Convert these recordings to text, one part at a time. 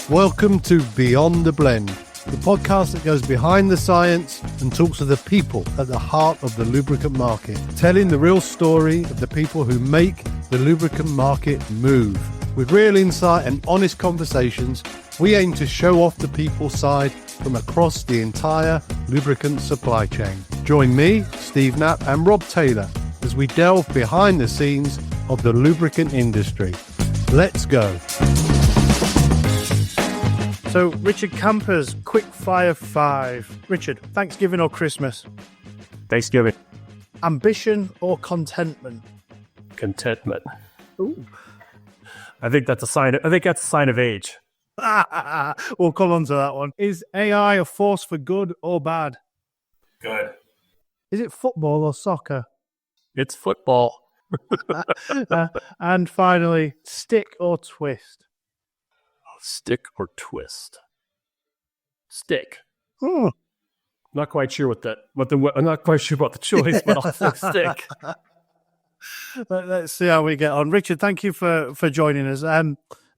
Welcome to Beyond the Blend, the podcast that goes behind the science and talks to the people at the heart of the lubricant market, telling the real story of the people who make the lubricant market move. With real insight and honest conversations, we aim to show off the people's side from across the entire lubricant supply chain. Join me, Steve Knapp, and Rob Taylor as we delve behind the scenes of the lubricant industry. Let's go. So, Richard Camper's Quick Fire 5. Richard, Thanksgiving or Christmas? Thanksgiving. Ambition or contentment? Contentment. Ooh. I think that's a sign of age. We'll come on to that one. Is AI a force for good or bad? Good. Is it football or soccer? It's football. And finally, stick or twist? Stick or twist? Stick. Hmm. Not quite sure I'm not quite sure about the choice, but I'll say stick. Let's see how we get on. Richard, thank you for joining us.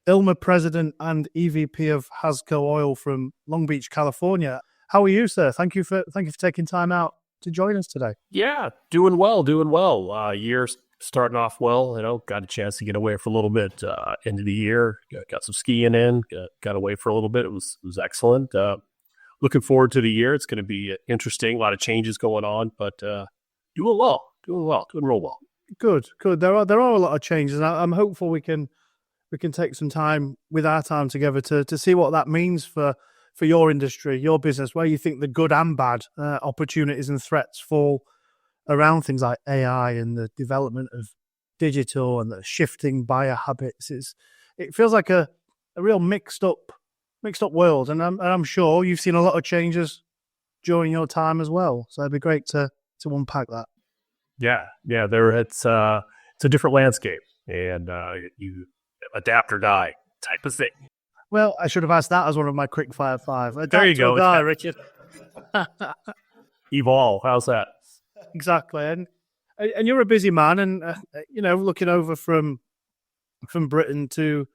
ILMA President and EVP of Hasco Oil from Long Beach, California. How are you, sir? Thank you for taking time out to join us today. Yeah, doing well. Year's starting off well. Got a chance to get away for a little bit. End of the year, got some skiing in. Got away for a little bit. It was excellent. Looking forward to the year. It's going to be interesting. A lot of changes going on, but doing real well. Good. There are a lot of changes. I'm hopeful we can take some time with our time together to see what that means for your industry, your business, where you think the good and bad opportunities and threats fall around things like AI and the development of digital and the shifting buyer habits. It feels like a real mixed up world, and I'm sure you've seen a lot of changes during your time as well. So it'd be great to unpack that. Yeah. It's a different landscape, and you adapt or die type of thing. Well, I should have asked that as one of my quick fire 5. Adapt there you go, or die, Richard. Evolve. How's that? Exactly, and you're a busy man, and looking over from Britain to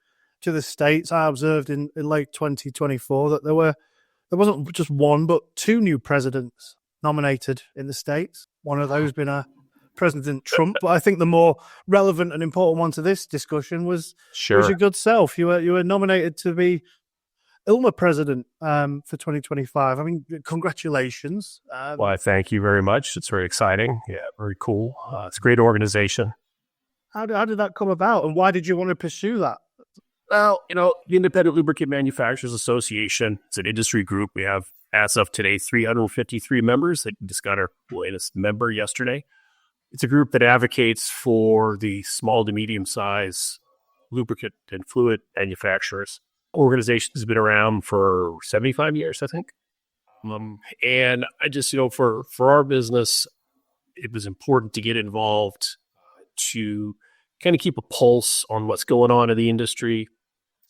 the States, I observed in late 2024 that there wasn't just one but 2 new presidents nominated in the States. One of those being President Trump, but I think the more relevant and important one to this discussion was your good self. You were nominated to be ILMA President for 2025. I mean, congratulations. Well, thank you very much. It's very exciting. Yeah, very cool. It's a great organization. How did that come about, and why did you want to pursue that? Well, the Independent Lubricant Manufacturers Association, it's an industry group. We have, as of today, 353 members. They just got our latest member yesterday. It's a group that advocates for the small to medium-sized lubricant and fluid manufacturers. Organization has been around for 75 years, I think. And I just, for our business, it was important to get involved to kind of keep a pulse on what's going on in the industry,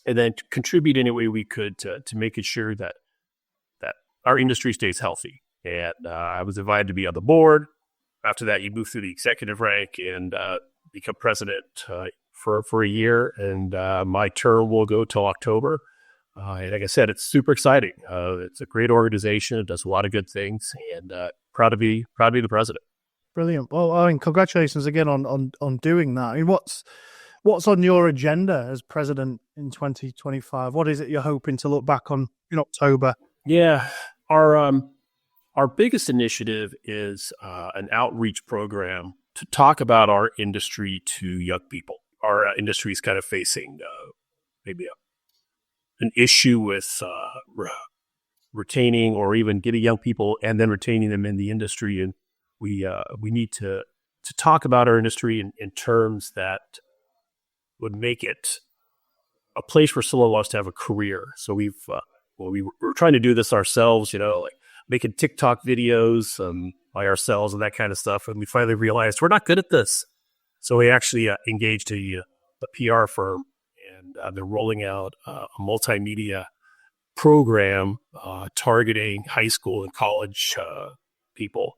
and then to contribute any way we could to making sure that our industry stays healthy. And I was invited to be on the board. After that, you move through the executive rank and become president for a year, and my term will go till October. And like I said, it's super exciting. It's a great organization. It does a lot of good things, and proud to be the president. Brilliant. Well, I mean, congratulations again on doing that. I mean, what's on your agenda as president in 2025? What is it you're hoping to look back on in October? Yeah, our biggest initiative is an outreach program to talk about our industry to young people. Our industry is kind of facing maybe an issue with retaining or even getting young people and then retaining them in the industry. And we need to talk about our industry in terms that would make it a place where someone wants to have a career. So we're trying to do this ourselves, like making TikTok videos by ourselves and that kind of stuff. And we finally realized we're not good at this. So we actually engaged a PR firm, and they're rolling out a multimedia program targeting high school and college people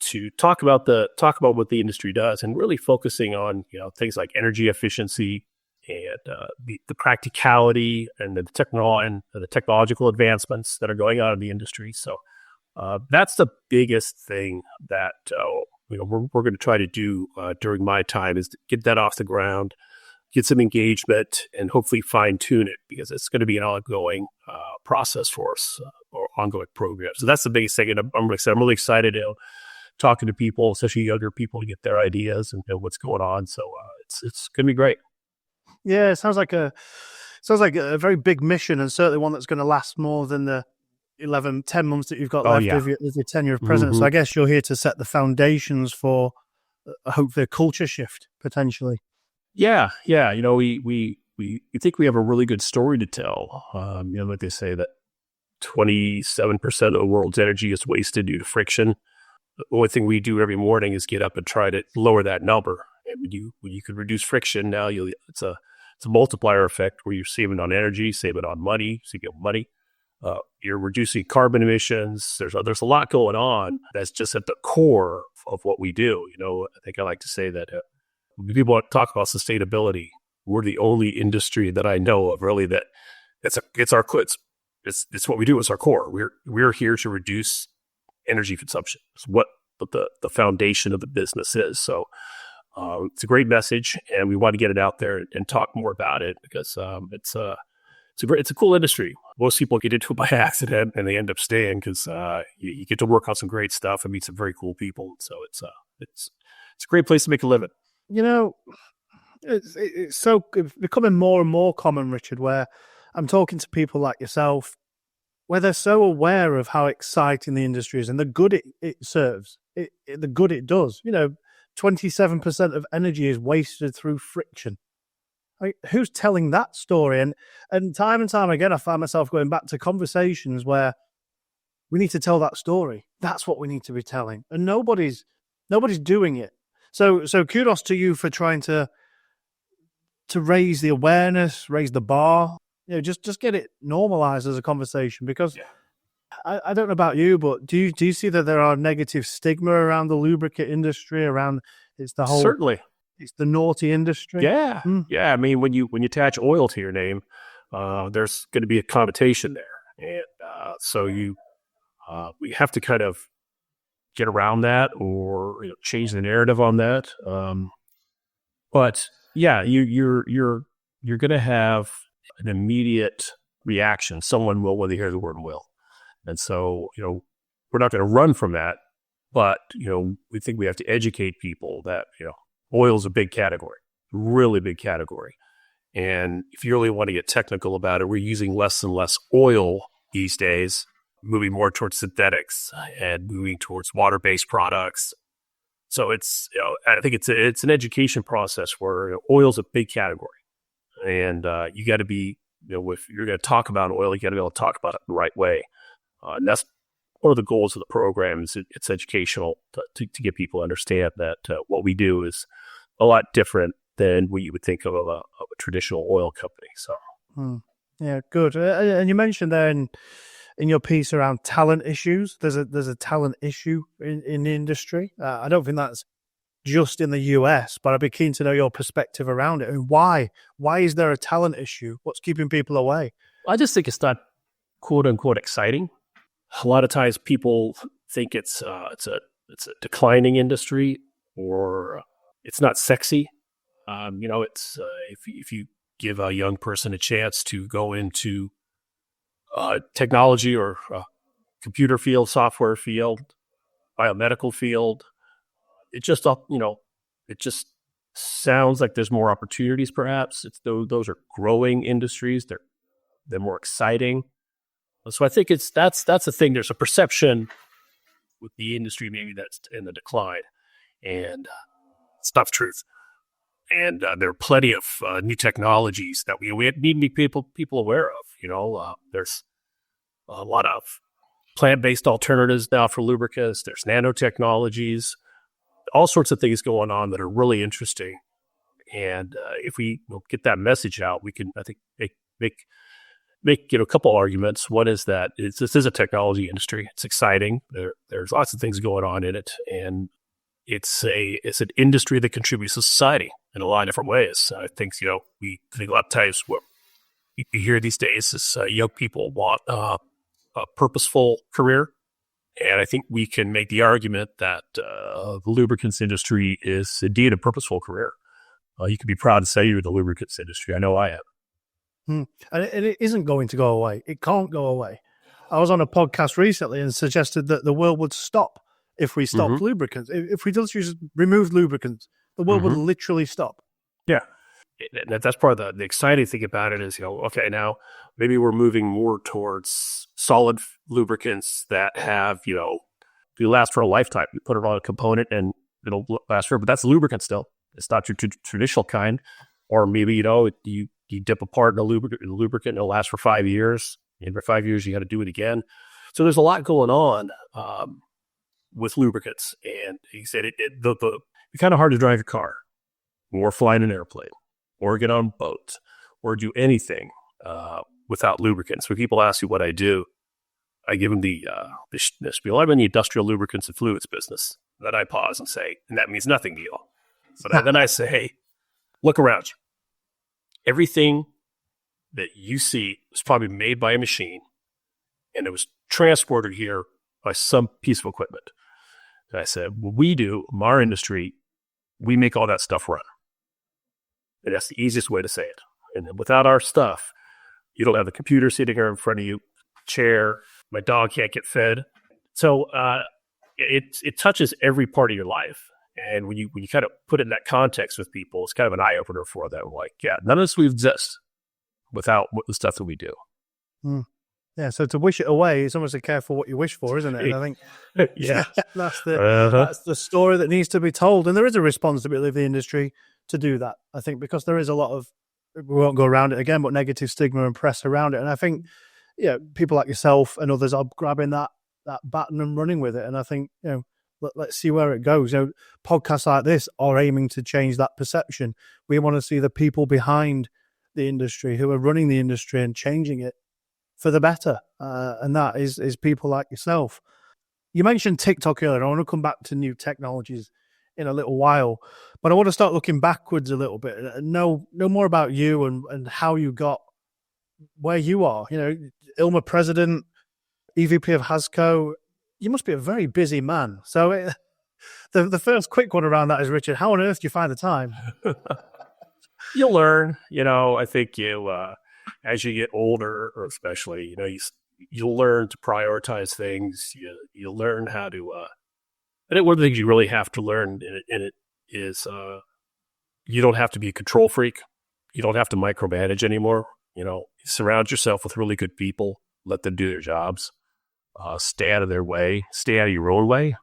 to talk about what the industry does, and really focusing on things like energy efficiency and the practicality and the technological advancements that are going on in the industry. So that's the biggest thing that we're going to try to do during my time, is to get that off the ground, get some engagement, and hopefully fine tune it, because it's going to be an ongoing process for us, or ongoing program. So that's the biggest thing. And I'm really excited talking to people, especially younger people, to get their ideas and what's going on. So it's going to be great. Yeah, it sounds like a very big mission, and certainly one that's going to last more than the 10 months that you've got left of your tenure of president. So I guess you're here to set the foundations for hopefully a culture shift potentially. Yeah. We think we have a really good story to tell. Like they say that 27% of the world's energy is wasted due to friction. The only thing we do every morning is get up and try to lower that number. And when you can reduce friction, now it's a multiplier effect where you're saving on energy, saving on money, you're reducing carbon emissions. There's a lot going on that's just at the core of what we do. I think I like to say that when people talk about sustainability, we're the only industry that I know of really that it's what we do. It's our core. We're here to reduce energy consumption. It's what the foundation of the business is. So it's a great message, and we want to get it out there and talk more about it, because it's a cool industry. Most people get into it by accident, and they end up staying because you get to work on some great stuff and meet some very cool people. So it's a great place to make a living. It's becoming more and more common, Richard, where I'm talking to people like yourself, where they're so aware of how exciting the industry is and the good it serves, the good it does. 27% of energy is wasted through friction. Who's telling that story? And time again, I find myself going back to conversations where we need to tell that story. That's what we need to be telling, and nobody's doing it. So kudos to you for trying to raise the awareness, raise the bar. Just get it normalized as a conversation, because I don't know about you, but do you see that there are negative stigma around the lubricant industry, around Certainly. It's the naughty industry. Yeah. Yeah. I mean, when you attach oil to your name, there's going to be a connotation there. And so we have to kind of get around that, or change the narrative on that. But yeah, you're going to have an immediate reaction. Someone will, when they hear the word will. And so, we're not going to run from that, but, we think we have to educate people that, oil is a big category, really big category. And if you really want to get technical about it, we're using less and less oil these days, moving more towards synthetics and moving towards water-based products. So I think it's an education process where oil is a big category. And you got to be, if you're going to talk about oil, you got to be able to talk about it the right way. And that's one of the goals of the program. Is it's educational to get people to understand that what we do is a lot different than what you would think of a traditional oil company. So, yeah, good. And you mentioned there in your piece around talent issues. There's a talent issue in the industry. I don't think that's just in the US, but I'd be keen to know your perspective around it. And why is there a talent issue? What's keeping people away? I just think it's not quote unquote exciting. A lot of times people think it's a declining industry, or it's not sexy. It's if you give a young person a chance to go into technology or computer field, software field, biomedical field, it just sounds like there's more opportunities. Perhaps those are growing industries. They're more exciting. So I think that's the thing. There's a perception with the industry maybe that's in the decline, and it's not the truth. And there are plenty of new technologies that we need to be people aware of. There's a lot of plant-based alternatives now for lubricants. There's nanotechnologies, all sorts of things going on that are really interesting. And if we get that message out, we can, I think, make a couple arguments. One is that this is a technology industry. It's exciting. There's lots of things going on in it, and it's an industry that contributes to society. in a lot of different ways. I think, we think a lot of times what you hear these days is young people want a purposeful career. And I think we can make the argument that the lubricants industry is indeed a purposeful career. You can be proud to say you're in the lubricants industry. I know I am. And it isn't going to go away. It can't go away. I was on a podcast recently and suggested that the world would stop if we stopped lubricants. If we just removed lubricants, the world would literally stop. Yeah. That's part of the exciting thing about it is, okay, now maybe we're moving more towards solid lubricants that have, they last for a lifetime. You put it on a component and it'll last forever, but that's lubricant still. It's not your traditional kind. Or maybe, you dip a part in a lubricant and it'll last for 5 years. And for 5 years, you got to do it again. So there's a lot going on with lubricants. And he said it's kind of hard to drive your car or fly in an airplane or get on a boat or do anything without lubricants. When people ask me what I do, I give them the spiel. I'm in the industrial lubricants and fluids business. Then I pause and say, and that means nothing to you. But then I say, hey, look around you. Everything that you see was probably made by a machine and it was transported here by some piece of equipment. And I said, what we do in our industry, we make all that stuff run. And that's the easiest way to say it. And without our stuff, you don't have the computer sitting here in front of you, chair, my dog can't get fed. So it touches every part of your life. And when you kind of put it in that context with people, it's kind of an eye-opener for them. Like, yeah, none of this would exist without the stuff that we do. Yeah, so to wish it away is almost a careful what you wish for, isn't it? And I think that's the story that needs to be told. And there is a responsibility of the industry to do that, I think, because there is a lot of, we won't go around it again, but negative stigma and press around it. And I think, people like yourself and others are grabbing that baton and running with it. And I think, let's see where it goes. Podcasts like this are aiming to change that perception. We want to see the people behind the industry who are running the industry and changing it for the better. And that is people like yourself. You mentioned TikTok earlier. I want to come back to new technologies in a little while, but I want to start looking backwards a little bit and know more about you and how you got where you are. ILMA President, EVP of Hasco. You must be a very busy man. So the first quick one around that is, Richard, how on earth do you find the time? You'll learn. I think as you get older, or especially, you'll learn to prioritize things. You'll learn how to. I think one of the things you really have to learn in it is you don't have to be a control freak. You don't have to micromanage anymore. You surround yourself with really good people. Let them do their jobs. Stay out of their way. Stay out of your own way.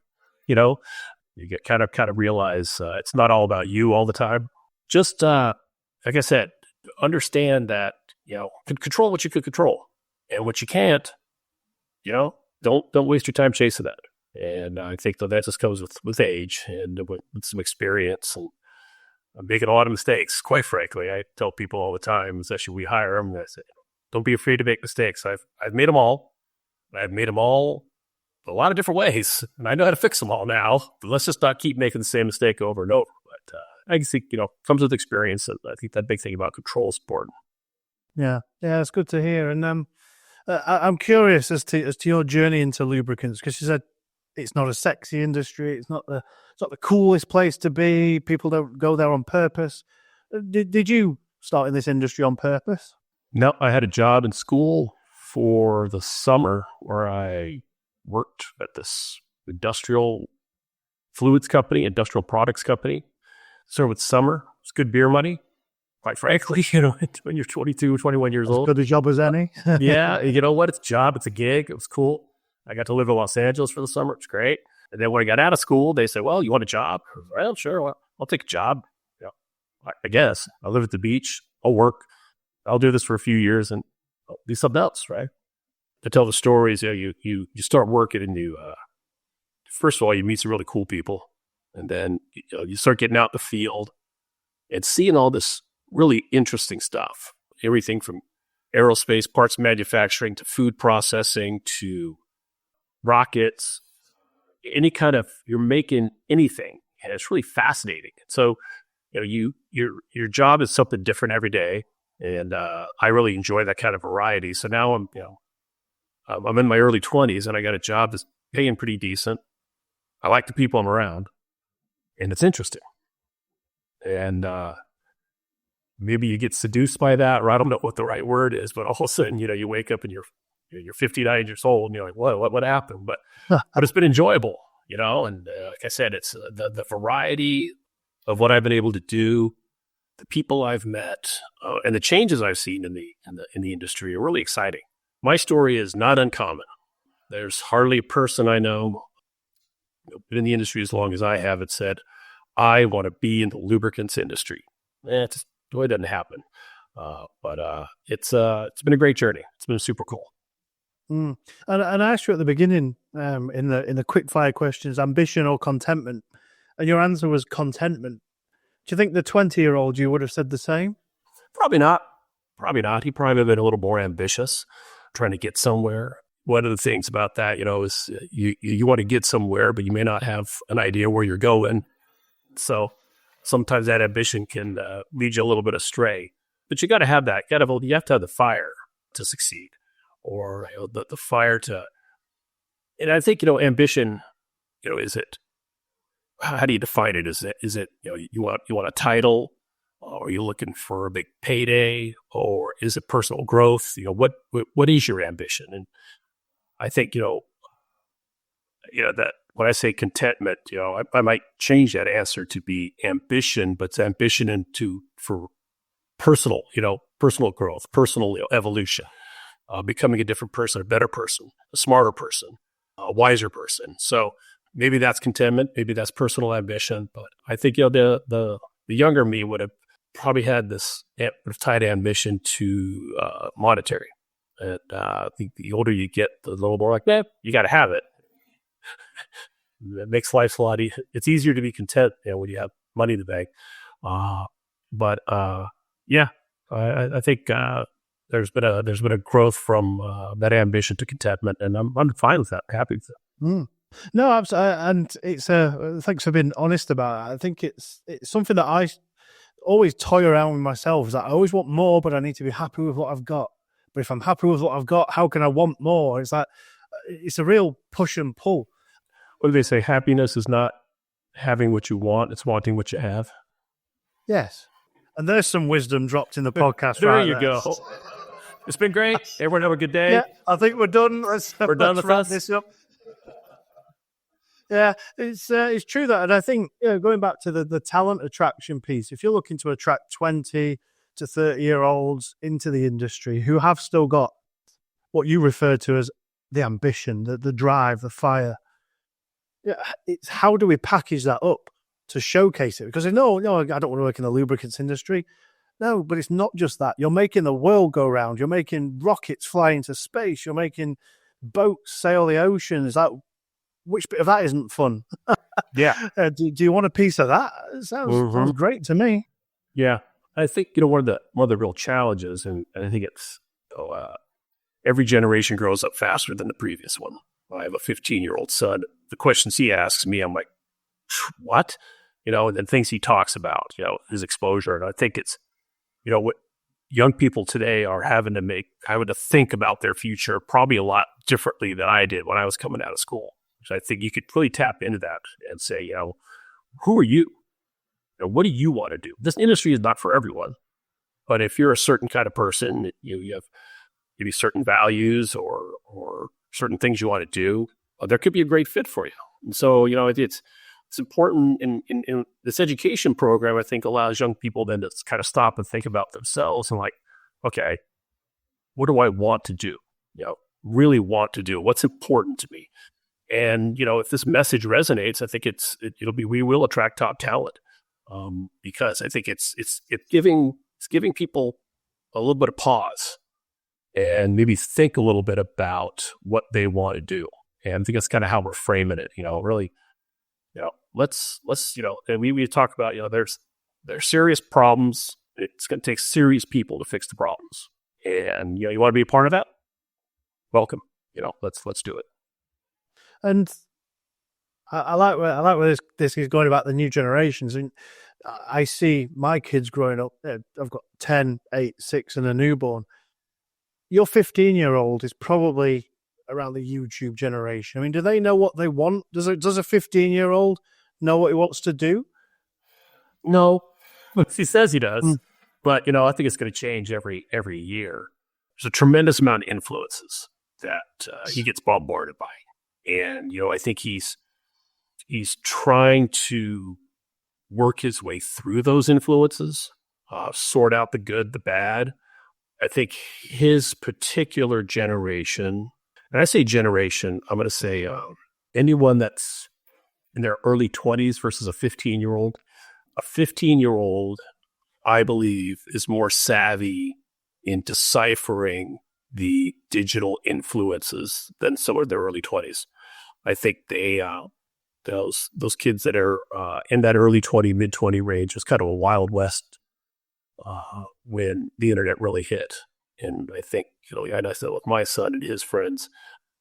You get kind of realize it's not all about you all the time. Just like I said, understand that control what you could control, and what you can't. Don't waste your time chasing that. And I think that just comes with age and with some experience. And I'm making a lot of mistakes. Quite frankly, I tell people all the time, especially we hire them, I say, don't be afraid to make mistakes. I've made them all. I've made them all a lot of different ways, and I know how to fix them all now. But let's just not keep making the same mistake over and over. But I think, comes with experience. I think that big thing about control is important. Yeah, it's good to hear. And I'm curious as to your journey into lubricants, because you said it's not a sexy industry. It's not the coolest place to be. People don't go there on purpose. Did you start in this industry on purpose? No, I had a job in school for the summer where I worked at this industrial fluids company, industrial products company. Started with summer. It's good beer money. Quite frankly, when you're 22, 21 years old. As good a job as any. Yeah, you know what? It's a job. It's a gig. It was cool. I got to live in Los Angeles for the summer. It's great. And then when I got out of school, they said, well, you want a job? I was like, well, sure. Well, I'll take a job. I guess. I'll live at the beach. I'll work. I'll do this for a few years and I'll do something else, right? To tell the stories, you start working and first of all, you meet some really cool people. And then you start getting out in the field and seeing all this really interesting stuff. Everything from aerospace parts manufacturing to food processing to rockets, you're making anything. And it's really fascinating. So, your job is something different every day, and I really enjoy that kind of variety. So now I'm in my early 20s, and I got a job that's paying pretty decent. I like the people I'm around, and it's interesting. And maybe you get seduced by that, or I don't know what the right word is, but all of a sudden, you wake up and you're 59 years old, and you're like, what happened? But it's been enjoyable, and like I said, it's the variety of what I've been able to do, the people I've met, and the changes I've seen in the industry are really exciting. My story is not uncommon. There's hardly a person I know, been in the industry as long as I have, that said, I want to be in the lubricants industry. It just really doesn't happen. But it's been a great journey. It's been super cool. And I asked you at the beginning, in the quick fire questions, ambition or contentment, and your answer was contentment. Do you think the 20-year-old you would have said the same? Probably not. He probably would have been a little more ambitious, trying to get somewhere. One of the things about that, is you want to get somewhere, but you may not have an idea where you're going. So sometimes that ambition can lead you a little bit astray. But you got to have that. You have to have the fire to succeed, or the fire to. And I think ambition. Is it? How do you define it? Is it you want a title, or are you looking for a big payday, or is it personal growth? What is your ambition? And I think that when I say contentment, I might change that answer to be ambition, but it's ambition for personal growth, personal evolution, becoming a different person, a better person, a smarter person, a wiser person. So maybe that's contentment, maybe that's personal ambition, but I think the younger me would have probably had this tied ambition to monetary. And I think the older you get, the little more like, you got to have it. It makes life a lot easier. It's easier to be content when you have money in the bank. But I think there's been a growth from that ambition to contentment, and I'm fine with that. I'm happy with it. No, absolutely, and it's thanks for being honest about it. I think it's something that I always toy around with myself. Is that I always want more, but I need to be happy with what I've got. But if I'm happy with what I've got, how can I want more? It's like it's a real push and pull. What do they say? Happiness is not having what you want; it's wanting what you have. Yes, and there's some wisdom dropped in the podcast. There you go. It's been great. Everyone have a good day. Yeah, I think we're done. We're done with wrap this up. Yeah, it's true that, and I think going back to the talent attraction piece, if you're looking to attract 20 to 30-year-olds into the industry who have still got what you refer to as the ambition, the drive, the fire, it's how do we package that up to showcase it? Because no, I don't want to work in the lubricants industry. No, but it's not just that. You're making the world go round. You're making rockets fly into space. You're making boats sail the oceans. Which bit of that isn't fun? Yeah. Do you want a piece of that? It sounds great to me. Yeah. I think, one of the real challenges, and I think it's every generation grows up faster than the previous one. I have a 15-year-old son. The questions he asks me, I'm like, what? And then things he talks about, his exposure. And I think it's, what young people today are having to think about their future probably a lot differently than I did when I was coming out of school. So I think you could really tap into that and say, who are you? What do you want to do? This industry is not for everyone, but if you're a certain kind of person, you have maybe certain values or certain things you want to do, there could be a great fit for you. And so, it's important in this education program, I think allows young people then to kind of stop and think about themselves and like, okay, what do I want to do? Really want to do? What's important to me? And, if this message resonates, I think we will attract top talent. Because I think it's giving people a little bit of pause and maybe think a little bit about what they want to do. And I think that's kind of how we're framing it, really, let's, and we talk about, there's serious problems. It's going to take serious people to fix the problems. And, you want to be a part of that? Welcome, let's do it. And I like where this is going about the new generations. And I see my kids growing up. I've got 10, 8, 6 and a newborn. Your 15-year-old is probably around the YouTube generation. I mean, do they know what they want? Does a 15-year-old know what he wants to do? No, he says he does, but I think it's going to change every year. There's a tremendous amount of influences that he gets bombarded by, and I think he's trying to work his way through those influences, sort out the good, the bad. I think his particular generation, and I say generation, I'm going to say anyone that's in their early 20s versus a 15-year-old. A 15-year-old, I believe, is more savvy in deciphering the digital influences than some of their early 20s. I think those kids that are in that early 20, mid 20 range was kind of a Wild West when the internet really hit. And I think, and I said with my son and his friends,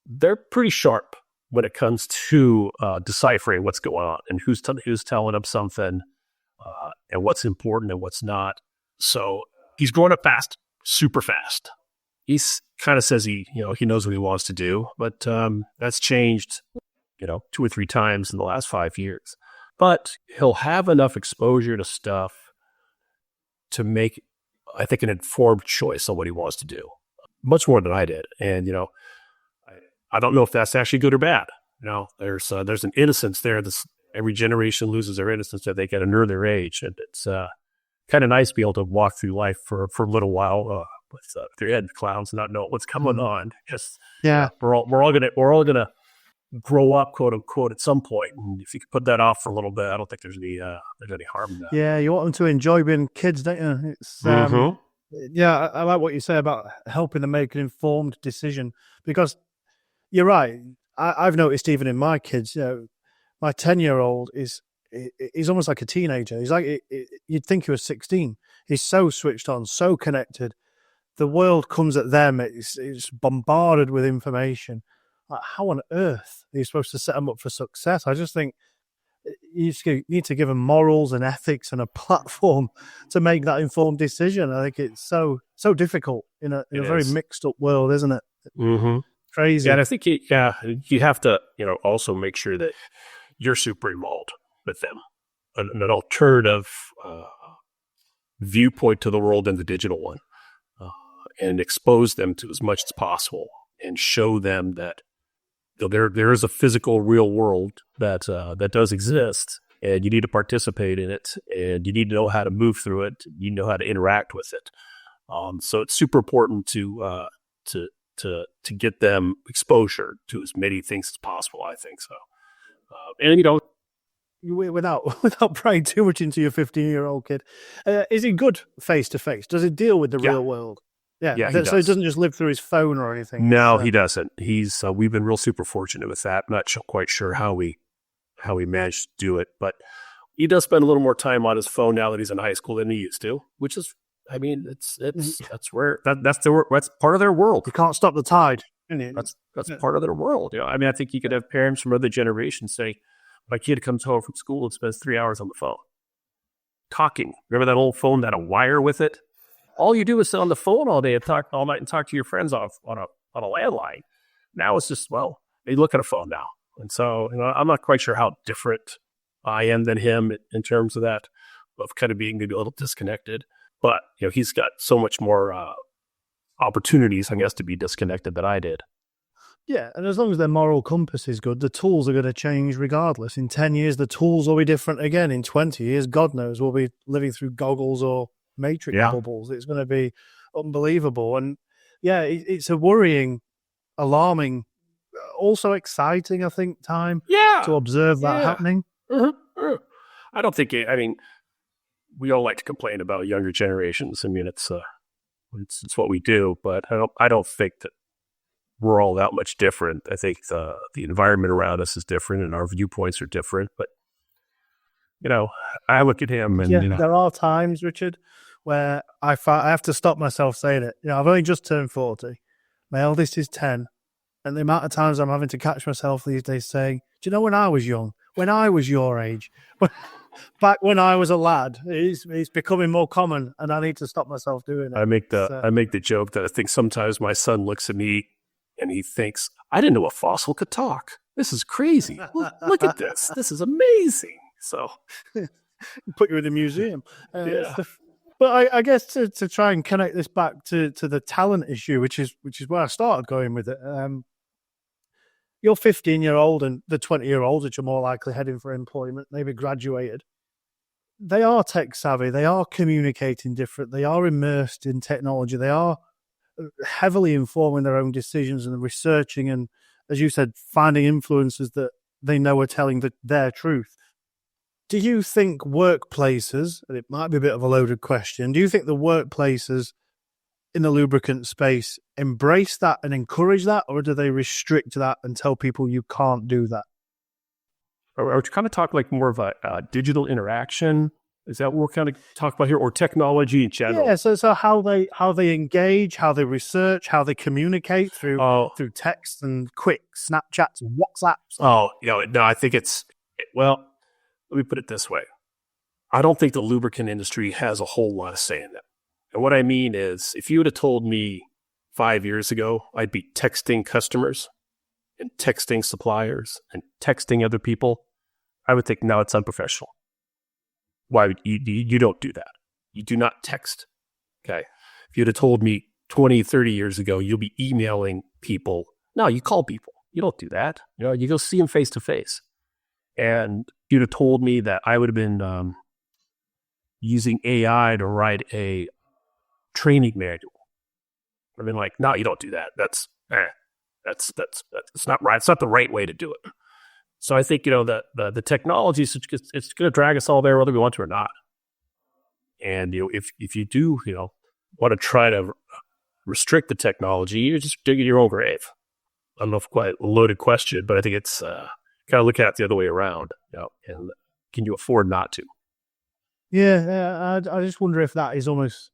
they're pretty sharp when it comes to deciphering what's going on and who's telling them something and what's important and what's not. So he's growing up fast, super fast. He's kind of says he knows what he wants to do, but that's changed, 2 or 3 times in the last 5 years. But he'll have enough exposure to stuff to make, I think, an informed choice on what he wants to do, much more than I did. And I don't know if that's actually good or bad. There's an innocence there. Every generation loses their innocence that they get under their age, and it's kind of nice to be able to walk through life for a little while with their head clowns, and not know what's coming on. Just we're all gonna grow up, quote unquote, at some point. And if you could put that off for a little bit, I don't think there's any harm in that. Yeah, you want them to enjoy being kids, don't you? It's yeah, I like what you say about helping them make an informed decision, because you're right. I've noticed even in my kids, my 10-year-old he's almost like a teenager. He's like, you'd think he was 16. He's so switched on, so connected. The world comes at them. It's bombarded with information. Like, how on earth are you supposed to set them up for success? I just think you need to give them morals and ethics and a platform to make that informed decision. I think it's so difficult in a very mixed up world, isn't it? Mm-hmm. Crazy. Yeah, and I think you have to also make sure that you're super involved with them, an alternative viewpoint to the world and the digital one, and expose them to as much as possible, and show them that there is a physical, real world that does exist, and you need to participate in it, and you need to know how to move through it. You know how to interact with it. So it's super important to get them exposure to as many things as possible, I think so. And without prying too much into your 15-year-old kid, is he good face to face? Does he deal with the real world? Yeah. So he doesn't just live through his phone or anything. No, he doesn't. He's we've been real super fortunate with that. I'm not quite sure how we managed to do it, but he does spend a little more time on his phone now that he's in high school than he used to, which is, I mean, that's where that's part of their world. You can't stop the tide. That's part of their world. I mean, I think you could have parents from other generations say, my kid comes home from school and spends 3 hours on the phone talking. Remember that old phone that had a wire with it? All you do is sit on the phone all day and talk all night and talk to your friends on a landline. Now it's just, they look at a phone now. And so, I'm not quite sure how different I am than him in terms of that, of kind of being maybe a little disconnected. But, he's got so much more opportunities, I guess, to be disconnected than I did. Yeah, and as long as their moral compass is good, the tools are going to change regardless. In 10 years, the tools will be different again. In 20 years, God knows, we'll be living through goggles or matrix bubbles. It's going to be unbelievable. And yeah, it's a worrying, alarming, also exciting, I think, time to observe that happening. Mm-hmm. I don't think we all like to complain about younger generations. I mean, it's what we do, but I don't think that we're all that much different. I think the environment around us is different and our viewpoints are different. But, I look at him and, there are times, Richard, where I have to stop myself saying it. I've only just turned 40. My eldest is 10. And the amount of times I'm having to catch myself these days saying, do you know when I was young? When I was your age? back when I was a lad. It's becoming more common, and I need to stop myself doing it. I make the joke that I think sometimes my son looks at me and he thinks, I didn't know a fossil could talk. This is crazy. Look at this. This is amazing. So put you in a museum. Yeah. But I guess to try and connect this back to the talent issue, which is where I started going with it. You're 15-year-old and the 20-year-olds, which are more likely heading for employment, maybe graduated. They are tech savvy. They are communicating different. They are immersed in technology. They are heavily informing their own decisions and researching and, as you said, finding influencers that they know are telling their truth. Do you think workplaces, and it might be a bit of a loaded question, do you think the workplaces in the lubricant space embrace that and encourage that, or do they restrict that and tell people you can't do that? Or to kind of talk like more of a digital interaction. Is that what we're kind of talking about here, or technology in general? Yeah, so how they engage, how they research, how they communicate through text and quick Snapchats, WhatsApps. No, I think well, let me put it this way. I don't think the lubricant industry has a whole lot of say in that. And what I mean is, if you would have told me 5 years ago, I'd be texting customers and texting suppliers and texting other people, I would think, no, it's unprofessional. Why would you don't do that? You do not text. Okay. If you'd have told me 20, 30 years ago, you'll be emailing people. No, you call people. You don't do that. You go see them face to face. And you'd have told me that I would have been using AI to write a training manual. I've been like, no, you don't do that. That's not right. It's not the right way to do it. So I think, the technology, it's going to drag us all there whether we want to or not. And, if you do, want to try to restrict the technology, you're just digging your own grave. I don't know if quite a loaded question, but I think it's kind of look at it the other way around. And can you afford not to? Yeah, I just wonder if that is almost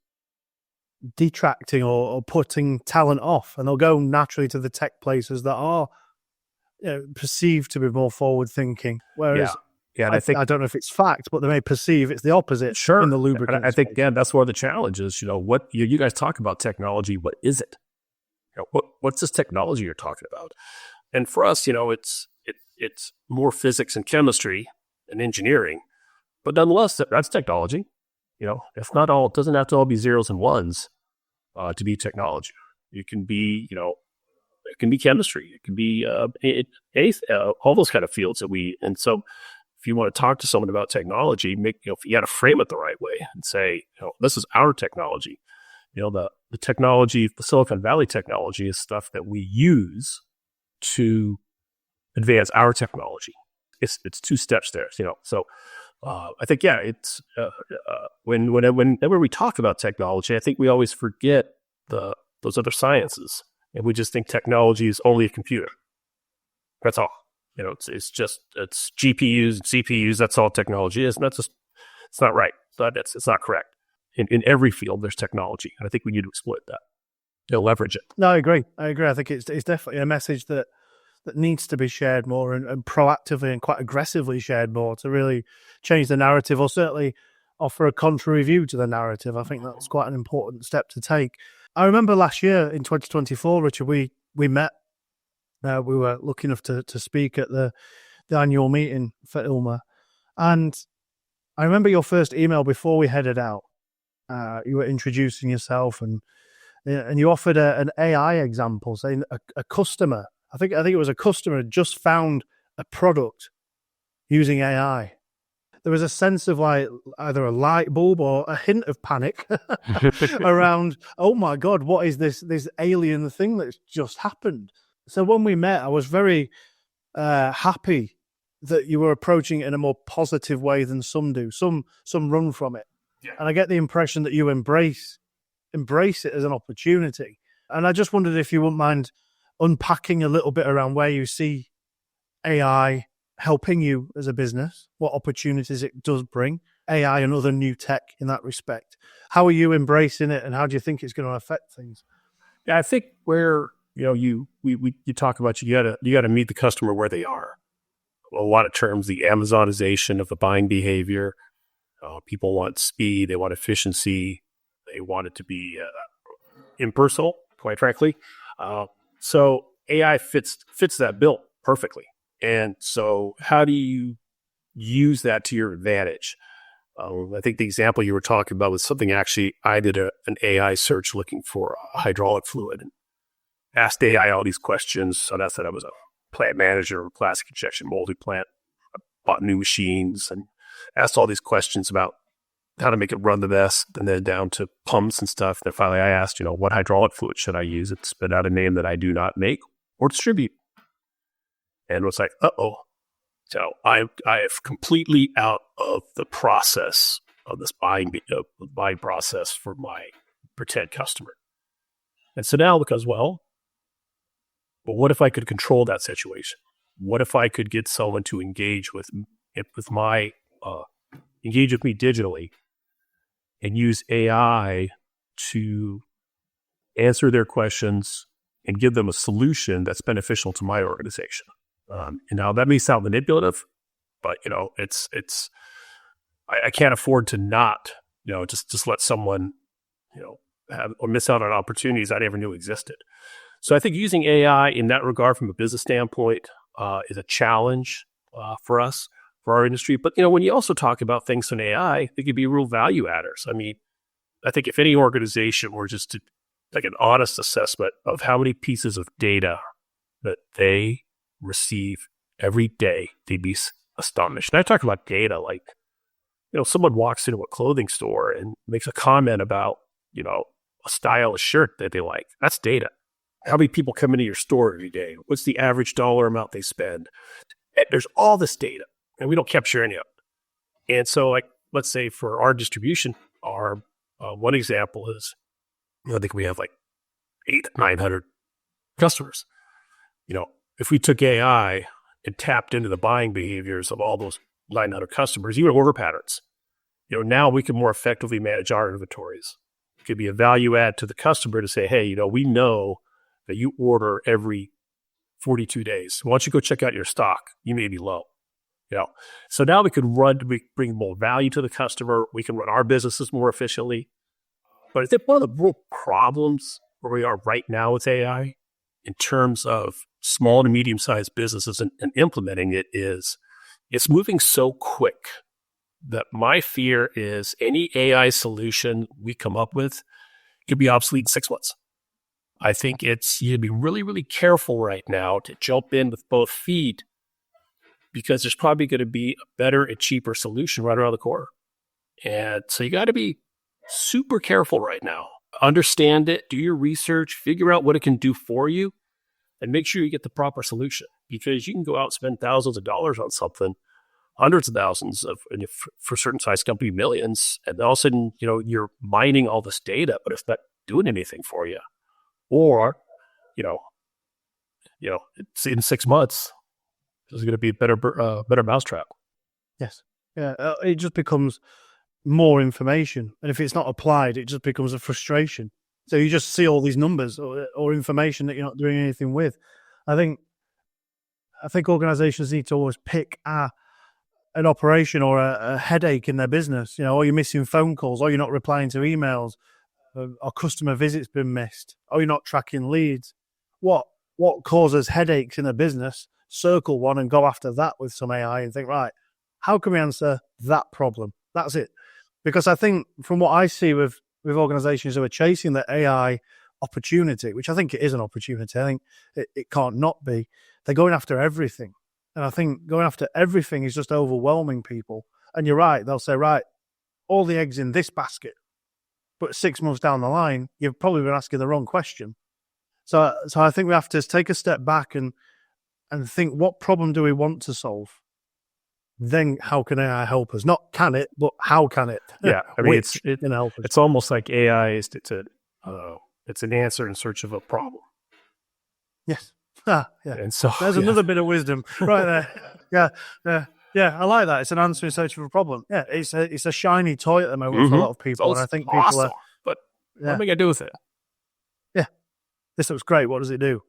detracting or putting talent off, and they'll go naturally to the tech places that are perceived to be more forward thinking. Whereas, and I don't know if it's fact, but they may perceive it's the opposite. Sure. In the lubricant. I think that's one of the challenges. What you guys talk about technology. What is it? What's this technology you're talking about? And for us, it's more physics and chemistry and engineering, but nonetheless, that's technology. If not all, it doesn't have to all be zeros and ones to be technology. It can be, it can be chemistry. It can be all those kind of fields and so if you want to talk to someone about technology, you got to frame it the right way and say, this is our technology. The technology, the Silicon Valley technology is stuff that we use to advance our technology. It's two steps there, So I think, it's whenever we talk about technology, I think we always forget those other sciences, and we just think technology is only a computer. That's all. It's GPUs and CPUs. That's all technology is, and it's not right. It's not correct. In every field, there's technology, and I think we need to exploit that. Leverage it. No, I agree. I think it's definitely a message that needs to be shared more and proactively and quite aggressively shared more to really change the narrative, or certainly offer a contrary view to the narrative. I think that's quite an important step to take. I remember last year in 2024, Richard, we met. We were lucky enough to speak at the annual meeting for ILMA. And I remember your first email before we headed out. You were introducing yourself and you offered an AI example, saying a customer, I think it was a customer, had just found a product using AI. There was a sense of like either a light bulb or a hint of panic around, oh my God, what is this alien thing that's just happened? So when we met, I was very happy that you were approaching it in a more positive way than some do. Some run from it. Yeah. And I get the impression that you embrace it as an opportunity. And I just wondered if you wouldn't mind unpacking a little bit around where you see AI helping you as a business, what opportunities it does bring, AI and other new tech in that respect. How are you embracing it, and how do you think it's going to affect things? Yeah, I think where you talk about you got to meet the customer where they are. a lot of terms, the Amazonization of the buying behavior. People want speed, they want efficiency, they want it to be impersonal, quite frankly. So AI fits that bill perfectly. And so how do you use that to your advantage? I think the example you were talking about was something actually, I did an AI search looking for hydraulic fluid and asked AI all these questions. So that said, I was a plant manager of a plastic injection molding plant. I bought new machines and asked all these questions about how to make it run the best, and then down to pumps and stuff. Then finally I asked, what hydraulic fluid should I use? It spit out a name that I do not make or distribute. And it was like, uh-oh. So I have completely out of the process of this buying process for my pretend customer. And so now because, but what if I could control that situation? What if I could get someone to engage with me digitally and use AI to answer their questions and give them a solution that's beneficial to my organization? And now that may sound manipulative, but I can't afford to not, just let someone, have or miss out on opportunities I never knew existed. So I think using AI in that regard from a business standpoint is a challenge for us, for our industry. But, when you also talk about things in AI, they could be real value adders. I mean, I think if any organization were just to take an honest assessment of how many pieces of data that they receive every day, they'd be astonished. And I talk about data like, someone walks into a clothing store and makes a comment about, a style of shirt that they like. That's data. How many people come into your store every day? What's the average dollar amount they spend? And there's all this data, and we don't capture any of it. And so, let's say for our distribution, our one example is, I think we have 900 customers. If we took AI and tapped into the buying behaviors of all those 900 customers, even order patterns, now we can more effectively manage our inventories. It could be a value add to the customer to say, hey, we know that you order every 42 days. Why don't you go check out your stock? You may be low. So now we bring more value to the customer. We can run our businesses more efficiently. But I think one of the real problems where we are right now with AI in terms of small to medium-sized businesses and implementing it is it's moving so quick that my fear is any AI solution we come up with could be obsolete in 6 months. I think you be really, really careful right now to jump in with both feet because there's probably going to be a better and cheaper solution right around the corner. And so you got to be super careful right now. Understand it, do your research, figure out what it can do for you, and make sure you get the proper solution. Because you can go out and spend thousands of dollars on something, hundreds of thousands of, and for certain size company, millions, and all of a sudden, you're mining all this data, but it's not doing anything for you. Or, it's in 6 months, there's going to be a better mousetrap. Yes. Yeah. It just becomes more information. And if it's not applied, it just becomes a frustration. So you just see all these numbers or information that you're not doing anything with. I think organizations need to always pick an operation or a headache in their business, or you're missing phone calls, or you're not replying to emails, or customer visits been missed, or you're not tracking leads. What causes headaches in a business? Circle one and go after that with some AI and think, right, how can we answer that problem? That's it. Because I think from what I see with organizations who are chasing the AI opportunity, which I think it is an opportunity, I think it can't not be, they're going after everything. And I think going after everything is just overwhelming people. And you're right, they'll say, right, all the eggs in this basket. But 6 months down the line, you've probably been asking the wrong question. So I think we have to take a step back and think, what problem do we want to solve? Then how can AI help us? Not can it, but how can it? Yeah, I mean, it's almost like AI is it's an answer in search of a problem. Yes. Yeah. And so there's another bit of wisdom right there. Yeah. I like that. It's an answer in search of a problem. Yeah, it's a shiny toy at the moment for a lot of people, and I think people awesome, are. But what am I going to do with it? Yeah, this looks great. What does it do?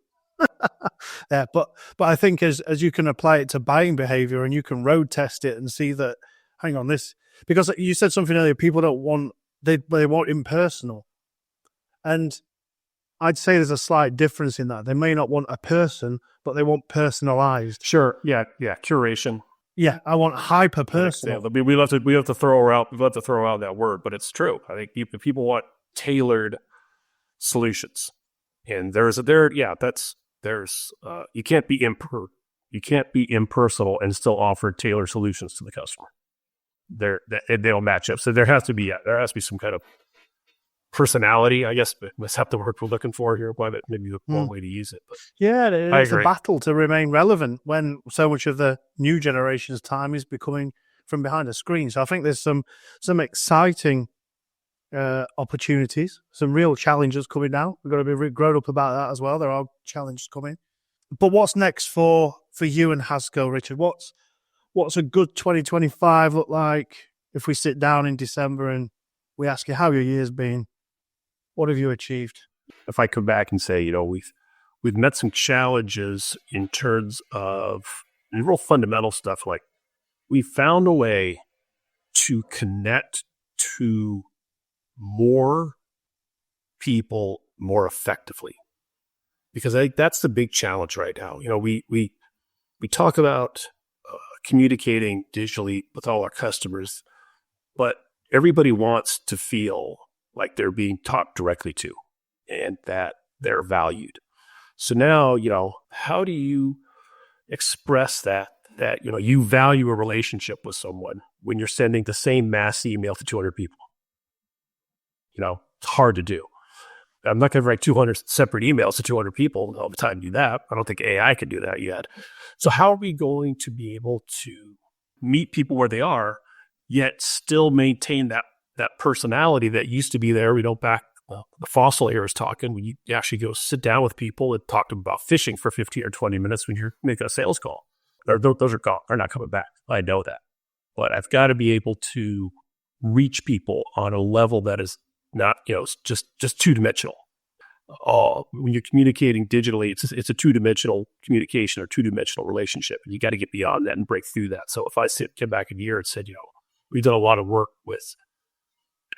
Yeah, but I think as you can apply it to buying behavior and you can road test it and see that, hang on, this, because you said something earlier, people don't want, they want impersonal. And I'd say there's a slight difference in that. They may not want a person, but they want personalized. Sure. Yeah. Curation. Yeah, I want hyper personal. Yeah, we have to throw out that word, but it's true. I think if people want tailored solutions, and you can't be impersonal and still offer tailored solutions to the customer. They don't match up. So there has to be some kind of personality, I guess. That's not the word we're looking for here. But maybe the wrong way to use it. But yeah, it's a battle to remain relevant when so much of the new generation's time is becoming from behind a screen. So I think there's some exciting opportunities, some real challenges coming now. We've got to be grown up about that as well. There are challenges coming. But what's next for you and Hasco, Richard? What's a good 2025 look like if we sit down in December and we ask you how your year's been? What have you achieved? If I come back and say, we've met some challenges in terms of real fundamental stuff, like we found a way to connect to more people more effectively, because I think that's the big challenge right now. We talk about communicating digitally with all our customers, but everybody wants to feel like they're being talked directly to and that they're valued. So now, how do you express that you value a relationship with someone when you're sending the same mass email to 200 people? It's hard to do. I'm not going to write 200 separate emails to 200 people all the time to do that. I don't think AI can do that yet. So how are we going to be able to meet people where they are, yet still maintain that personality that used to be there? The fossil era is talking. When you actually go sit down with people and talk to them about fishing for 15 or 20 minutes when you're making a sales call. Those are gone. They're not coming back. I know that. But I've got to be able to reach people on a level that is not, just two-dimensional. When you're communicating digitally, it's a two-dimensional communication or two-dimensional relationship. And you got to get beyond that and break through that. So if I come back a year and said, we've done a lot of work with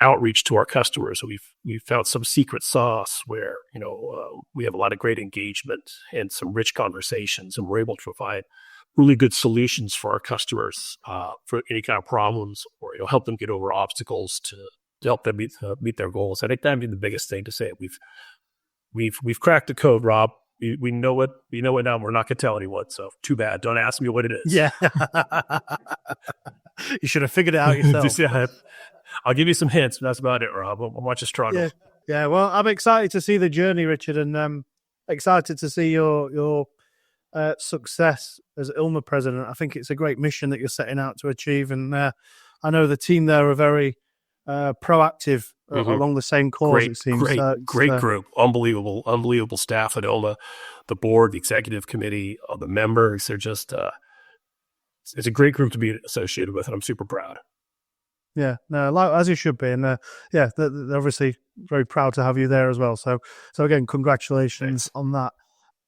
outreach to our customers. So we've found some secret sauce where, we have a lot of great engagement and some rich conversations, and we're able to provide really good solutions for our customers for any kind of problems, or help them get over obstacles to help them meet their goals. I think that'd be the biggest thing to say. We've cracked the code, Rob. We know it. We know it now. We're not going to tell anyone. So too bad. Don't ask me what it is. Yeah. You should have figured it out yourself. I'll give you some hints, but that's about it, Rob. I want you to struggle. Yeah. Well, I'm excited to see the journey, Richard, and excited to see your success as ILMA President. I think it's a great mission that you're setting out to achieve, and I know the team there are very proactive along the same cause. It seems great group, unbelievable staff at ILMA, the board, the executive committee, the members. They're just it's a great group to be associated with, and I'm super proud. Yeah, no, as you should be, and they're obviously very proud to have you there as well. So again, congratulations on that.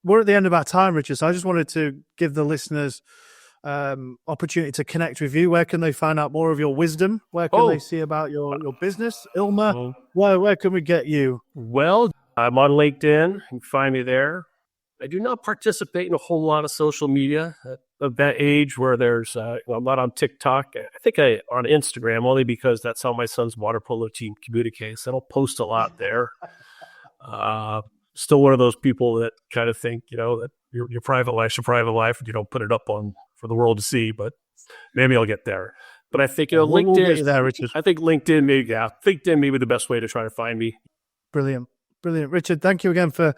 We're at the end of our time, Richard. So I just wanted to give the listeners opportunity to connect with you. Where can they find out more of your wisdom? Where can they see about your business, ILMA? Where can we get you? Well, I'm on LinkedIn. You can find me there. I do not participate in a whole lot of social media at that age where there's I'm not on TikTok. I think on Instagram, only because that's how my son's water polo team communicates. I don't post a lot there. Still one of those people that kind of think, that your private life's your private life, and you don't put it up on for the world to see, but maybe I'll get there. But I think LinkedIn, we'll get you there, Richard. I think LinkedIn may be the best way to try to find me. Brilliant. Richard, thank you again for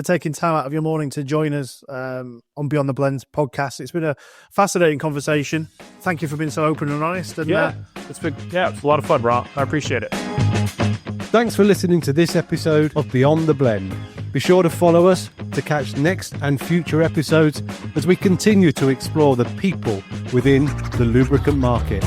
taking time out of your morning to join us on Beyond the Blend podcast. It's been a fascinating conversation. Thank you for being so open and honest. And it's a lot of fun, Rob. I appreciate it. Thanks for listening to this episode of Beyond the Blend. Be sure to follow us to catch next and future episodes as we continue to explore the people within the lubricant market.